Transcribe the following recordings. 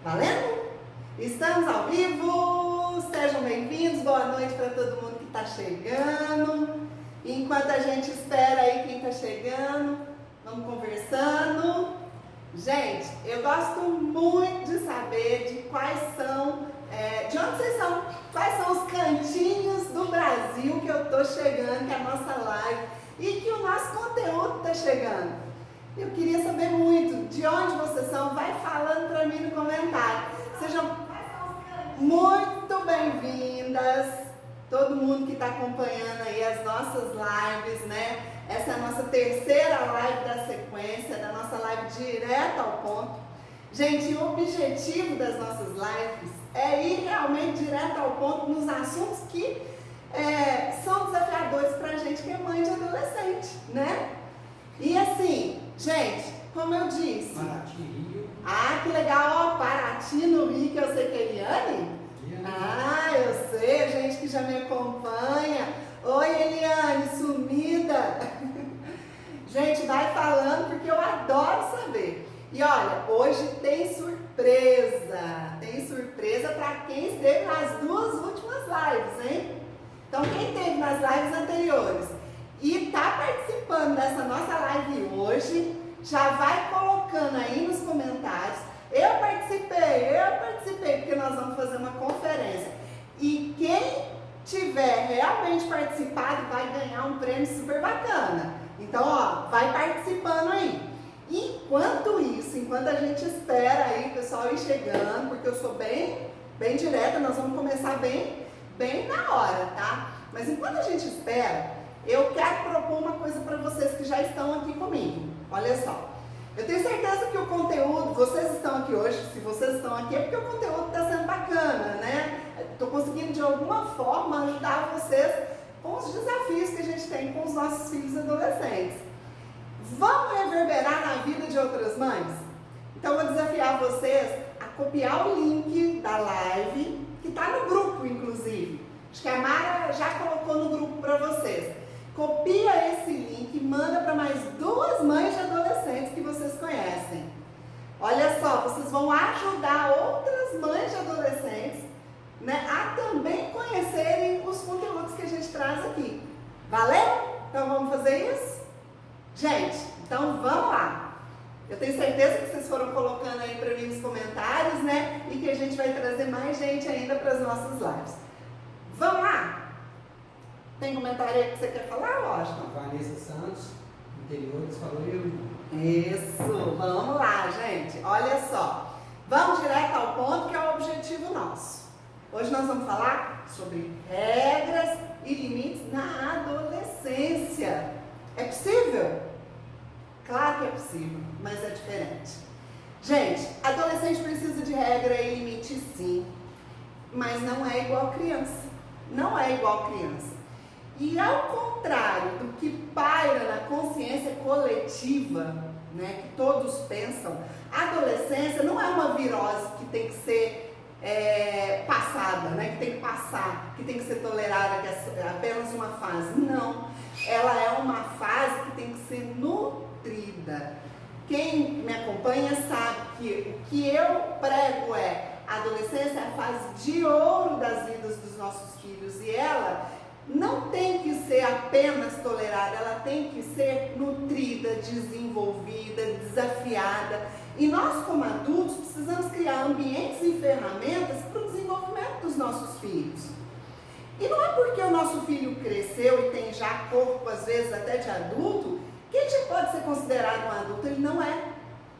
Valendo? Estamos ao vivo, sejam bem-vindos, boa noite para todo mundo que está chegando. Enquanto a gente espera aí quem está chegando, vamos conversando. Gente, eu gosto muito de saber de quais são, de onde vocês são, quais são os cantinhos do Brasil que eu estou chegando, que é a nossa live e que o nosso conteúdo está chegando. Eu queria saber muito de onde vocês são, vai falando para mim no comentário. Sejam muito bem-vindas, todo mundo que está acompanhando aí as nossas lives, né? Essa é a nossa terceira live da sequência, da nossa live direto ao ponto. Gente, o objetivo das nossas lives é ir realmente direto ao ponto nos assuntos que são desafiadores para a gente que é mãe de adolescente, né? E assim, gente, como eu disse... Paraty, Rio. Ah, que legal, ó, Paraty no Rio, que eu sei que é Eliane. Ah, eu sei, gente que já me acompanha. Oi, Eliane, sumida. Gente, vai falando porque eu adoro saber. E olha, hoje tem surpresa. Tem surpresa para quem esteve nas duas últimas lives, hein? Então, quem esteve nas lives anteriores e está participando dessa nossa live hoje, já vai colocando aí nos comentários. Eu participei, porque nós vamos fazer uma conferência. E quem tiver realmente participado vai ganhar um prêmio super bacana. Então, ó, vai participando aí. Enquanto isso, enquanto a gente espera aí o pessoal ir chegando, porque eu sou bem direta, nós vamos começar bem na hora, tá? Mas enquanto a gente espera, eu quero propor uma coisa para vocês que já estão aqui comigo. Olha só, eu tenho certeza que o conteúdo, vocês estão aqui hoje, se vocês estão aqui é porque o conteúdo está sendo bacana, né? Estou conseguindo de alguma forma ajudar vocês com os desafios que a gente tem com os nossos filhos adolescentes. Vamos reverberar na vida de outras mães? Então eu vou desafiar vocês a copiar o link da live, que está no grupo inclusive. Acho que a Mara já colocou no grupo para vocês. Copia esse link e manda para mais duas mães de adolescentes que vocês conhecem. Olha só, vocês vão ajudar outras mães de adolescentes, né, a também conhecerem os conteúdos que a gente traz aqui. Valeu? Então vamos fazer isso? Gente, então vamos lá. Eu tenho certeza que vocês foram colocando aí para mim nos comentários, né? E que a gente vai trazer mais gente ainda para as nossas lives. Vamos lá? Tem comentário aí que você quer falar, lógico? A Vanessa Santos, interiores, falou eu. Isso, vamos lá, gente. Olha só, vamos direto ao ponto que é o objetivo nosso. Hoje nós vamos falar sobre regras e limites na adolescência. É possível? Claro que é possível, mas é diferente. Gente, adolescente precisa de regra e limite sim, mas não é igual criança. Não é igual criança. E ao contrário do que paira na consciência coletiva, né, que todos pensam, a adolescência não é uma virose que tem que ser passada, né, que tem que passar, que tem que ser tolerada, que é apenas uma fase. Não, ela é uma fase que tem que ser nutrida. Quem me acompanha sabe que o que eu prego a adolescência é a fase de ouro das vidas dos nossos filhos e ela não tem que ser apenas tolerada, ela tem que ser nutrida, desenvolvida, desafiada. E nós, como adultos, precisamos criar ambientes e ferramentas para o desenvolvimento dos nossos filhos. E não é porque o nosso filho cresceu e tem já corpo, às vezes até de adulto, que ele já pode ser considerado um adulto. Ele não é.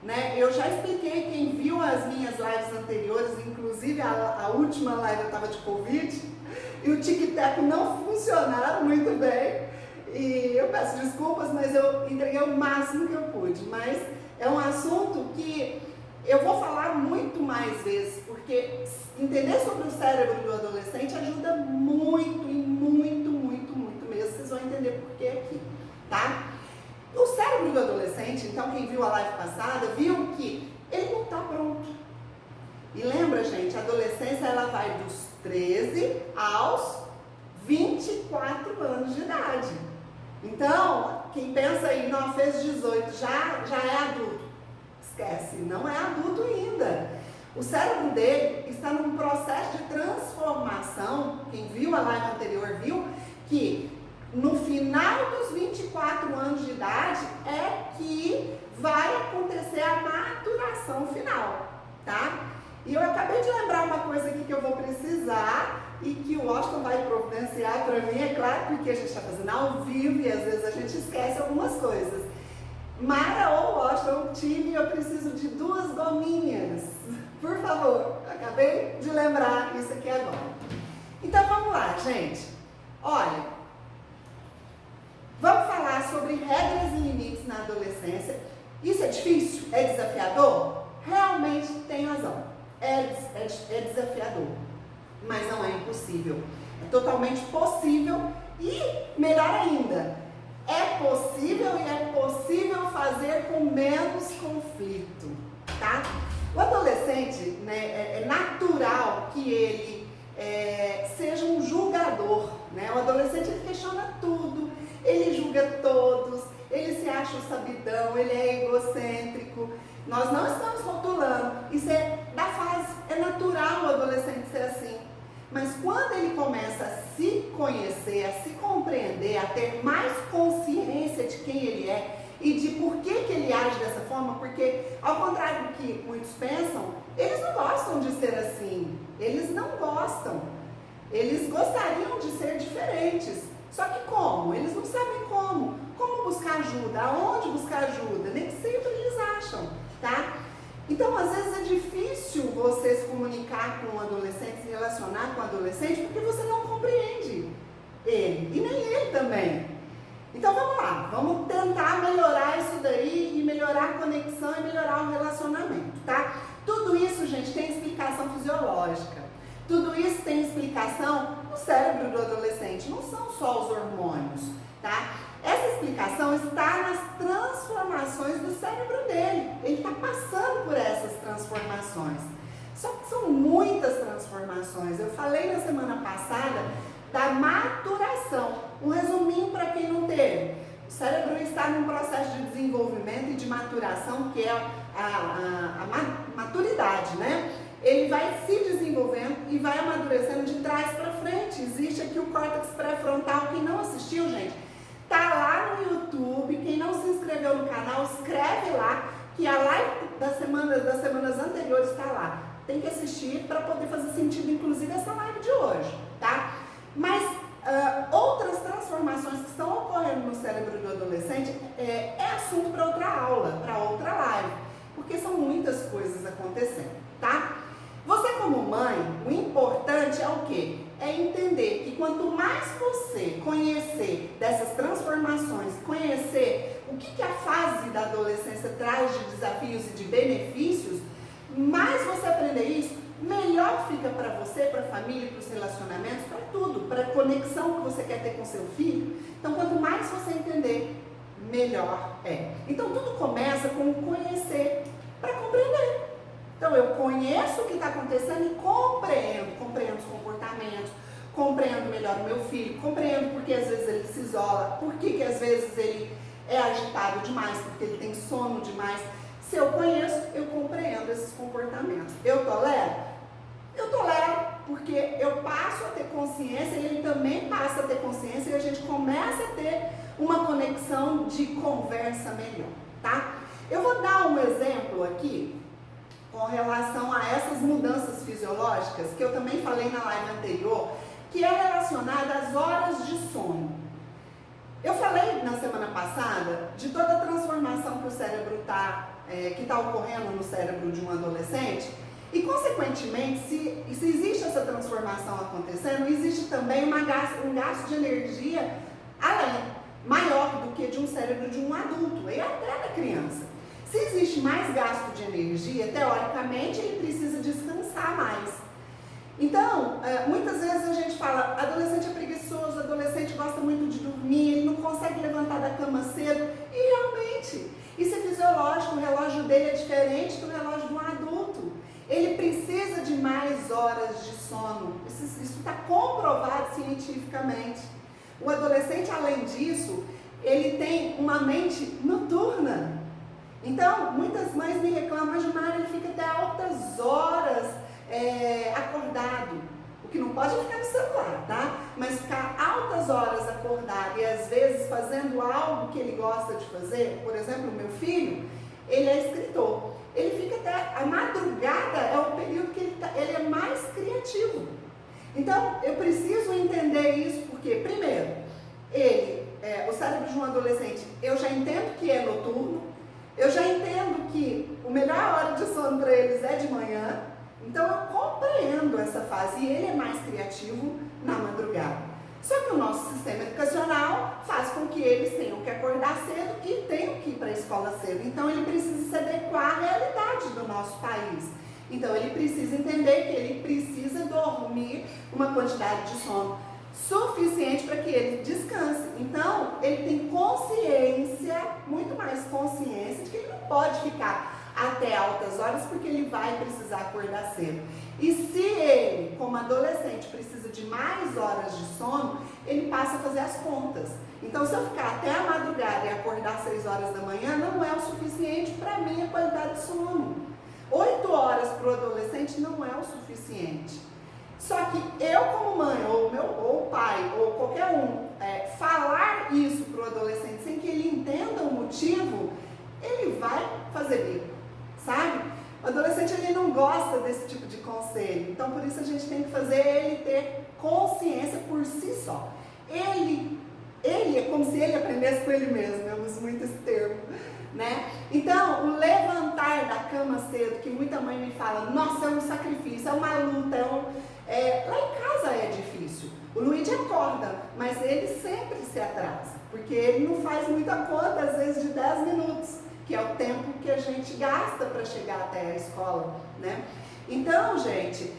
Né? Eu já expliquei, quem viu as minhas lives anteriores, inclusive a última live eu estava de Covid, e o tic-tac não funcionava muito bem, e eu peço desculpas, mas eu entreguei o máximo que eu pude, mas é um assunto que eu vou falar muito mais vezes, porque entender sobre o cérebro do adolescente ajuda muito mesmo, vocês vão entender por que aqui, tá? O cérebro do adolescente, então quem viu a live passada, viu que ele não está pronto. E lembra, gente, a adolescência ela vai dos 13 aos 24 anos de idade. Então, quem pensa aí, não, fez 18, já é adulto. Esquece, não é adulto ainda. O cérebro dele está num processo de transformação. Quem viu a live anterior viu que no final dos 24 anos de idade é que vai acontecer a maturação final, tá? E eu acabei de lembrar uma coisa aqui que eu vou precisar e que o Washington vai providenciar para mim, é claro, porque a gente está fazendo ao vivo e às vezes a gente esquece algumas coisas. Mara ou Washington, time, eu preciso de 2 gominhas, por favor. Acabei de lembrar isso aqui agora. Então vamos lá, gente. Olha, vamos falar sobre regras e limites na adolescência. Isso é difícil? É desafiador? Realmente tem razão. É desafiador, mas não é impossível. É totalmente possível e, melhor ainda, é possível e é possível fazer com menos conflito, tá? O adolescente, né, é natural que ele seja um julgador, né? O adolescente, ele questiona tudo, ele julga todos, ele se acha o sabidão, ele é egocêntrico. Nós não estamos rotulando, isso é da fase, é natural o adolescente ser assim. Mas quando ele começa a se conhecer, a se compreender, a ter mais consciência de quem ele é e de por que ele age dessa forma, porque ao contrário do que muitos pensam, eles não gostam de ser assim, eles não gostam, eles gostariam de ser diferentes, só que como? Eles não sabem como buscar ajuda, aonde buscar ajuda, nem sempre eles acham, tá? Então, às vezes é difícil você se comunicar com um adolescente, se relacionar com um adolescente, porque você não compreende ele, e nem ele também. Então, vamos lá, vamos tentar melhorar isso daí, e melhorar a conexão, e melhorar o relacionamento, tá? Tudo isso, gente, tem explicação fisiológica. Tudo isso tem explicação no cérebro do adolescente, não são só os hormônios, tá? Essa explicação está nas transformações do cérebro dele. Ele está passando por essas transformações. Só que são muitas transformações. Eu falei na semana passada da maturação. Um resuminho para quem não teve. O cérebro está num processo de desenvolvimento e de maturação, que é a maturidade, né? Ele vai se desenvolvendo e vai amadurecendo de trás para frente. Existe aqui o córtex pré-frontal. Quem não assistiu, gente, tá lá no YouTube. Quem não se inscreveu no canal, escreve lá, que a live das semanas anteriores está lá. Tem que assistir para poder fazer sentido, inclusive, essa live de hoje, tá? Mas outras transformações que estão ocorrendo no cérebro do adolescente é assunto para outra aula, para outra live, porque são muitas coisas acontecendo, tá? Você como mãe, o importante é o quê? É entender que quanto mais você conhecer dessas transformações, conhecer o que a fase da adolescência traz de desafios e de benefícios, mais você aprender isso, melhor fica para você, para a família, para os relacionamentos, para tudo, para a conexão que você quer ter com seu filho. Então, quanto mais você entender, melhor é. Então, tudo começa com conhecer para compreender. Então, eu conheço o que está acontecendo e compreendo os comportamentos, compreendo melhor o meu filho, compreendo porque às vezes ele se isola, porque às vezes ele é agitado demais, porque ele tem sono demais. Se eu conheço, eu compreendo esses comportamentos. Eu tolero? Eu tolero, porque eu passo a ter consciência e ele também passa a ter consciência e a gente começa a ter uma conexão de conversa melhor, tá? Eu vou dar um exemplo aqui com relação a essas mudanças fisiológicas, que eu também falei na live anterior, que é relacionada às horas de sono. Eu falei na semana passada de toda a transformação que o cérebro que está ocorrendo no cérebro de um adolescente, e consequentemente, se existe essa transformação acontecendo, existe também um gasto de energia maior do que de um cérebro de um adulto, e até da criança. Se existe mais gasto de energia, teoricamente ele precisa descansar mais. Então, muitas vezes a gente fala, adolescente é preguiçoso, adolescente gosta muito de dormir, ele não consegue levantar da cama cedo, e realmente, isso é fisiológico, o relógio dele é diferente do relógio de um adulto. Ele precisa de mais horas de sono, isso está comprovado cientificamente. O adolescente, além disso, ele tem uma mente noturna. Então, muitas mães me reclamam, mas Mara, ele fica até altas horas acordado. O que não pode é ficar no celular, tá? Mas ficar altas horas acordado e às vezes fazendo algo que ele gosta de fazer. Por exemplo, o meu filho, ele é escritor. Ele fica até a madrugada, é o período que ele é mais criativo. Então, eu preciso entender isso porque, primeiro, o cérebro de um adolescente, eu já entendo que é noturno, eu já entendo que a melhor hora de sono para eles é de manhã, então eu compreendo essa fase e ele é mais criativo na madrugada. Só que o nosso sistema educacional faz com que eles tenham que acordar cedo e tenham que ir para a escola cedo. Então ele precisa se adequar à realidade do nosso país. Então ele precisa entender que ele precisa dormir uma quantidade de sono suficiente para que ele descanse. Então ele tem consciência, muito mais consciência de que ele não pode ficar até altas horas porque ele vai precisar acordar cedo. E se ele, como adolescente, precisa de mais horas de sono, ele passa a fazer as contas. Então, se eu ficar até a madrugada e acordar às 6 horas da manhã, não é o suficiente para a minha qualidade de sono. 8 horas para o adolescente não é o suficiente. Só que eu, como mãe, ou o pai, ou qualquer um, falar isso para o adolescente sem que ele entenda o motivo, ele vai fazer bico, sabe? O adolescente, ele não gosta desse tipo de conselho. Então, por isso a gente tem que fazer ele ter consciência por si só. Ele é como se ele aprendesse com ele mesmo. Eu uso muito esse termo, né? Então, o levantar da cama cedo, que muita mãe me fala, nossa, é um sacrifício, é uma luta, lá em casa é difícil. O Luigi acorda, mas ele sempre se atrasa, porque ele não faz muita conta, às vezes, de 10 minutos. Que é o tempo que a gente gasta para chegar até a escola, né? Então, gente,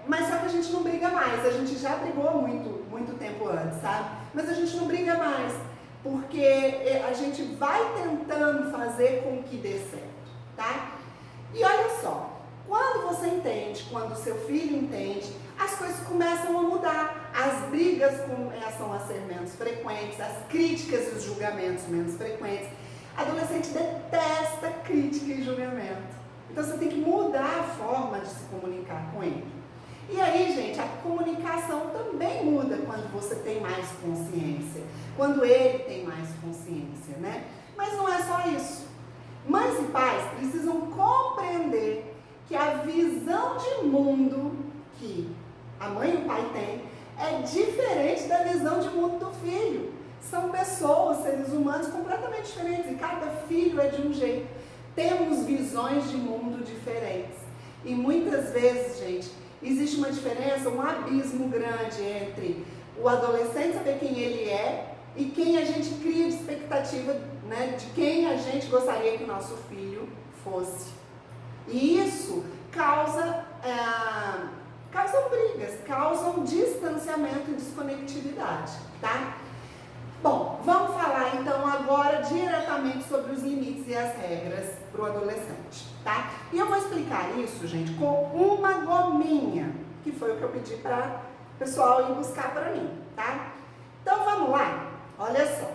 mas só que a gente não briga mais, a gente já brigou muito tempo antes, sabe? Mas a gente não briga mais, porque a gente vai tentando fazer com que dê certo, tá? E olha só, quando você entende, quando o seu filho entende, as coisas começam a mudar, as brigas começam a ser menos frequentes, as críticas e os julgamentos menos frequentes. Adolescente detesta crítica e julgamento. Então você tem que mudar a forma de se comunicar com ele. E aí, gente, a comunicação também muda quando você tem mais consciência. Quando ele tem mais consciência, né? Mas não é só isso. Mães e pais precisam compreender que a visão de mundo que a mãe e o pai têm é diferente da visão de mundo do filho. São pessoas, seres humanos completamente diferentes e cada filho é de um jeito. Temos visões de mundo diferentes. E muitas vezes, gente, existe uma diferença, um abismo grande entre o adolescente saber quem ele é e quem a gente cria de expectativa, né, de quem a gente gostaria que o nosso filho fosse. E isso causam brigas, causam distanciamento e desconectividade, tá? Bom, vamos falar então agora diretamente sobre os limites e as regras para o adolescente, tá? E eu vou explicar isso, gente, com uma gominha, que foi o que eu pedi para o pessoal ir buscar para mim, tá? Então vamos lá, olha só.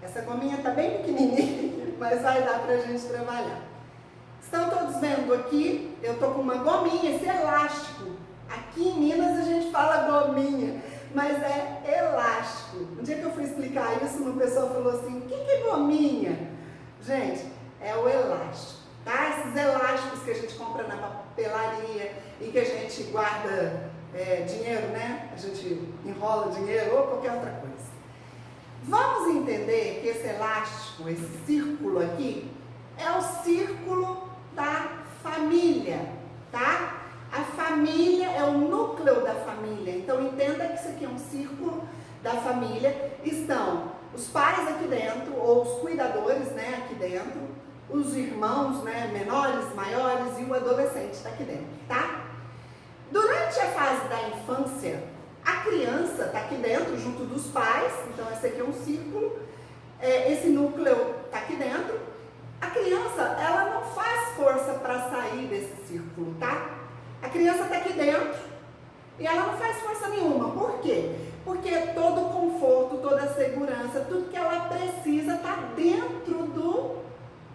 Essa gominha tá bem pequenininha, mas vai dar para a gente trabalhar. Estão todos vendo aqui? Eu tô com uma gominha, esse elástico. Aqui em Minas a gente fala gominha, mas é elástico. Um dia que eu fui explicar isso, uma pessoa falou assim, o que é gominha? Gente, é o elástico, tá? Esses elásticos que a gente compra na papelaria e que a gente guarda dinheiro, né? A gente enrola dinheiro ou qualquer outra coisa. Vamos entender que esse elástico, esse círculo aqui, é o círculo da família, tá? A família é o núcleo da família. Então entenda que isso aqui é um círculo da família. Estão os pais aqui dentro, ou os cuidadores, né, aqui dentro, os irmãos, né, menores, maiores e o adolescente está aqui dentro, tá? Durante a fase da infância, a criança está aqui dentro, junto dos pais. Então esse aqui é um círculo. Esse núcleo está aqui dentro. A criança, ela não faz força para sair desse círculo, tá? A criança está aqui dentro e ela não faz força nenhuma. Por quê? Porque todo o conforto, toda a segurança, tudo que ela precisa está dentro do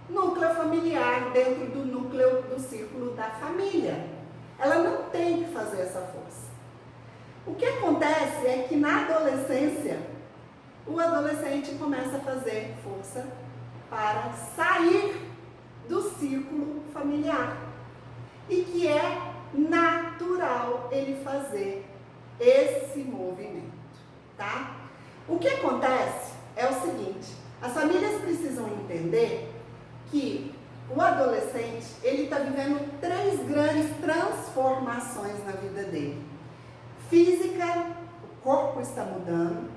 núcleo familiar, dentro do núcleo do círculo da família. O que acontece é que na adolescência, o adolescente começa a fazer força para sair do círculo familiar. E que é natural ele fazer esse movimento, tá? O que acontece é o seguinte, as famílias precisam entender que o adolescente, ele está vivendo 3 grandes transformações na vida dele. Física, o corpo está mudando.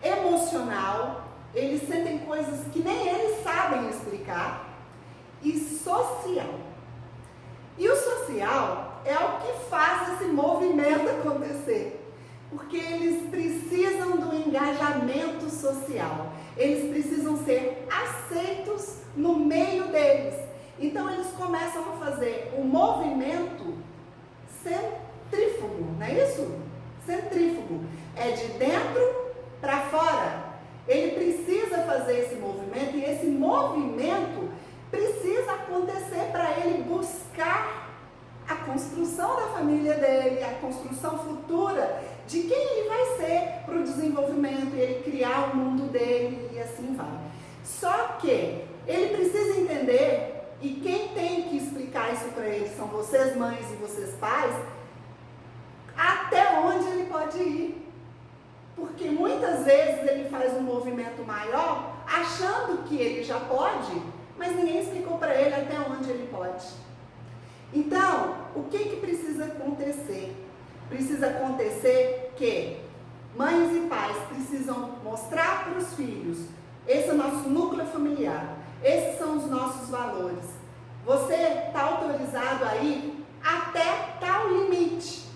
Emocional, eles sentem coisas que nem eles sabem explicar. E social. E o social é o que faz esse movimento acontecer. Porque eles precisam do engajamento social. Eles precisam ser aceitos no meio deles. Então eles começam a fazer o movimento centrífugo, não é isso? Centrífugo. É de dentro para fora. Ele precisa fazer esse movimento e esse movimento precisa acontecer para ele buscar a construção da família dele, a construção futura de quem ele vai ser para o desenvolvimento e ele criar o mundo dele e assim vai. Só que ele precisa entender, e quem tem que explicar isso para ele são vocês mães e vocês pais, até onde ele pode ir. Porque muitas vezes ele faz um movimento maior achando que ele já pode, mas ninguém explicou para ele até onde ele pode. Então, o que precisa acontecer? Precisa acontecer que mães e pais precisam mostrar para os filhos, esse é o nosso núcleo familiar, esses são os nossos valores. Você está autorizado a ir até tal limite.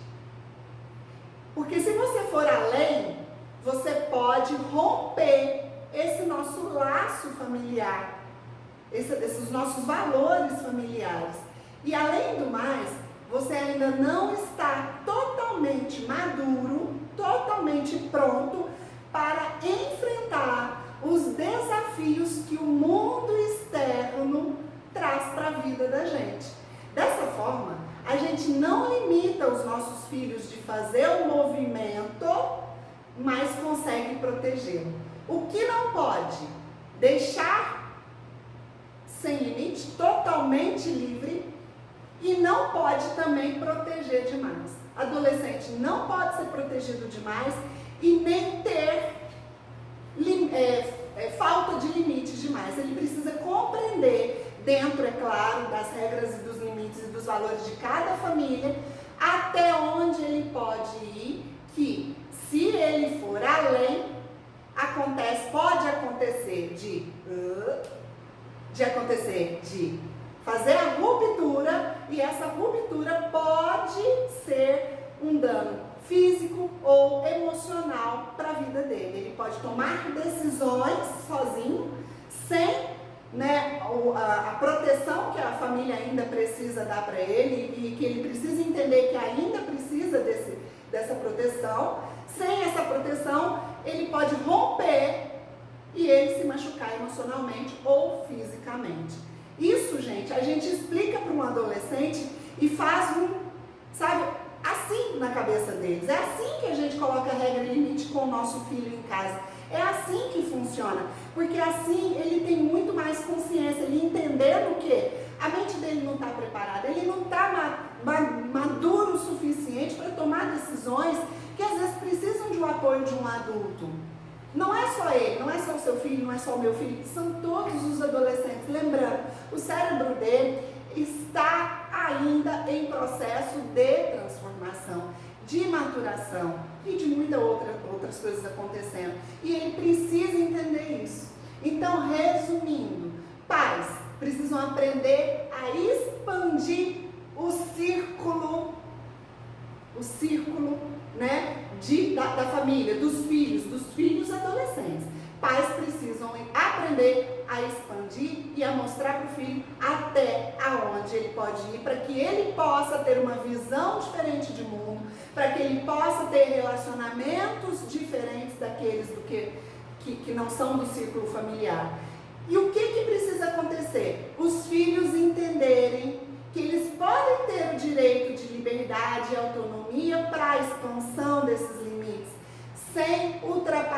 Porque se você for além, você pode romper esse nosso laço familiar, esses nossos valores familiares. E além do mais, você ainda não está totalmente maduro, totalmente pronto para enfrentar os desafios que o mundo externo traz para a vida da gente. Dessa forma, a gente não limita os nossos filhos de fazer o movimento, mas consegue protegê-lo. O que não pode? Deixar sem limite, totalmente livre, e não pode também proteger demais. Adolescente não pode ser protegido demais e nem ter falta de limites demais. Ele precisa compreender, dentro, é claro, das regras e dos limites e dos valores de cada família, até onde ele pode ir, que se ele for além, pode acontecer de fazer a ruptura, e essa ruptura pode ser um dano físico ou emocional para a vida dele. Ele pode tomar decisões sozinho, sem a proteção que a família ainda precisa dar para ele, e que ele precisa entender que ainda precisa dessa proteção. Sem essa proteção, ele pode romper e ele se machucar emocionalmente ou fisicamente. Isso, gente, a gente explica para um adolescente e faz assim na cabeça deles. É assim que a gente coloca regra e limite com o nosso filho em casa. É assim que funciona, porque assim ele tem muito mais consciência, ele entendendo que a mente dele não está preparada, ele não está maduro o suficiente para tomar decisões que às vezes precisam de um apoio de um adulto. Não é só ele, não é só o seu filho, não é só o meu filho, são todos os adolescentes. Lembrando, o cérebro dele está ainda em processo de transformação, de maturação e de muitas outras coisas acontecendo. E ele precisa entender isso. Então, resumindo, pais precisam aprender a expandir o círculo, da família, dos filhos adolescentes. Pais precisam aprender a expandir e a mostrar para o filho até aonde ele pode ir, para que ele possa ter uma visão diferente de mundo, para que ele possa ter relacionamentos diferentes daqueles que não são do círculo familiar. E o que precisa acontecer? Os filhos entenderem que eles podem ter o direito de liberdade e autonomia para a expansão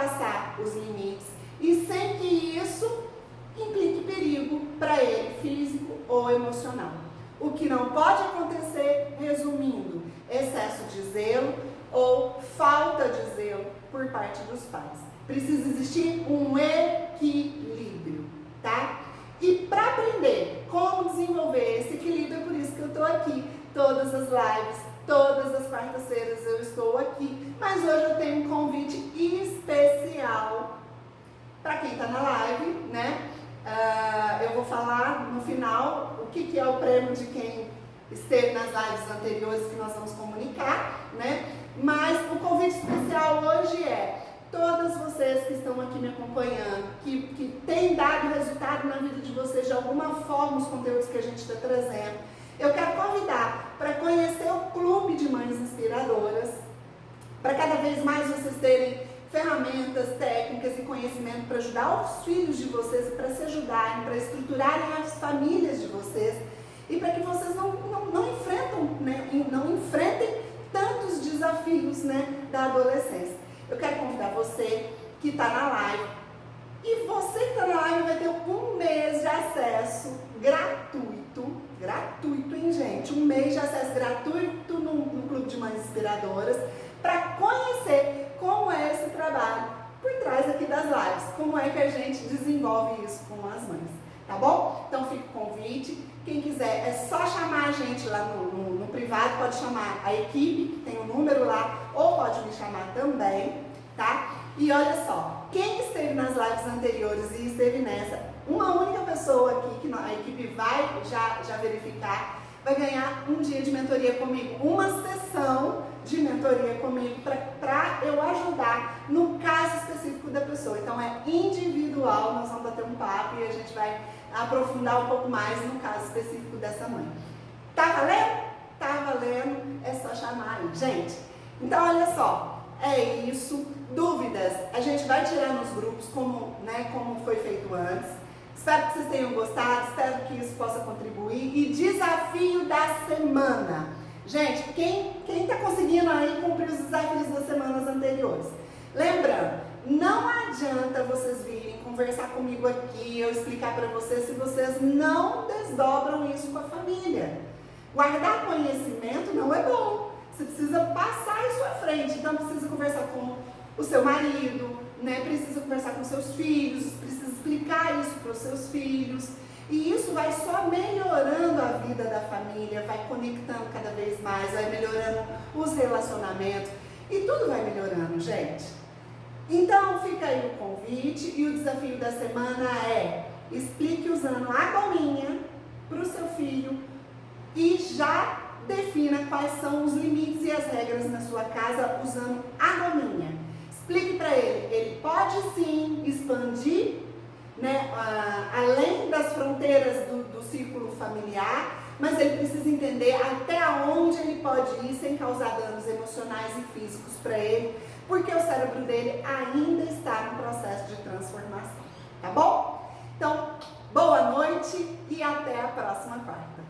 ultrapassar os limites e sem que isso implique perigo para ele, físico ou emocional. O que não pode acontecer, resumindo, excesso de zelo ou falta de zelo por parte dos pais. Precisa existir um equilíbrio, tá? E para aprender como desenvolver esse equilíbrio, é por isso que eu estou aqui. Todas as lives, todas as quartas-feiras eu estou aqui. Mas hoje eu tenho um convite especial para quem está na live, né? Eu vou falar no final o que é o prêmio de quem esteve nas lives anteriores que nós vamos comunicar, né? Mas o convite especial hoje é todas vocês que estão aqui me acompanhando, que têm dado resultado na vida de vocês de alguma forma os conteúdos que a gente está trazendo. Eu quero convidar para conhecer o Clube de Mães Inspiradoras, para cada vez mais vocês terem ferramentas, técnicas e conhecimento para ajudar os filhos de vocês, para se ajudarem, para estruturarem as famílias de vocês e para que vocês não enfrentem tantos desafios, né, da adolescência. Eu quero convidar você que está na live, e você que está na live vai ter um mês de acesso gratuito, hein, gente? Um mês de acesso gratuito no Clube de Mães Inspiradoras para conhecer como é esse trabalho por trás aqui das lives, como é que a gente desenvolve isso com as mães, tá bom? Então fica o convite, quem quiser é só chamar a gente lá no privado, pode chamar a equipe, que tem um número lá, ou pode me chamar também, tá? E olha só, quem esteve nas lives anteriores e esteve nessa, uma única pessoa aqui, que a equipe vai já verificar, vai ganhar um dia de mentoria comigo, uma sessão de mentoria comigo para eu ajudar no caso específico da pessoa. Então é individual, nós vamos bater um papo e a gente vai aprofundar um pouco mais no caso específico dessa mãe. Tá valendo? Tá valendo, é só chamar aí, gente. Então olha só, é isso. Dúvidas, a gente vai tirar nos grupos como foi feito antes. Espero que vocês tenham gostado, espero que isso possa contribuir. E desafio da semana. Gente, quem está conseguindo aí cumprir os desafios das semanas anteriores? Lembrando, não adianta vocês virem conversar comigo aqui, eu explicar para vocês, se vocês não desdobram isso com a família. Guardar conhecimento não é bom. Você precisa passar isso à frente. Então precisa conversar com o seu marido, né? Precisa conversar com seus filhos, precisa explicar isso para os seus filhos. E isso vai só melhorando a vida da família, vai conectando cada vez mais, vai melhorando os relacionamentos e tudo vai melhorando, gente. Então fica aí o convite e o desafio da semana é: explique usando a gominha para o seu filho e já defina quais são os limites e as regras na sua casa usando a gominha. Explique para ele pode sim expandir, né, além das fronteiras do círculo familiar, mas ele precisa entender até onde ele pode ir sem causar danos emocionais e físicos para ele, porque o cérebro dele ainda está no processo de transformação, tá bom? Então, boa noite e até a próxima quarta.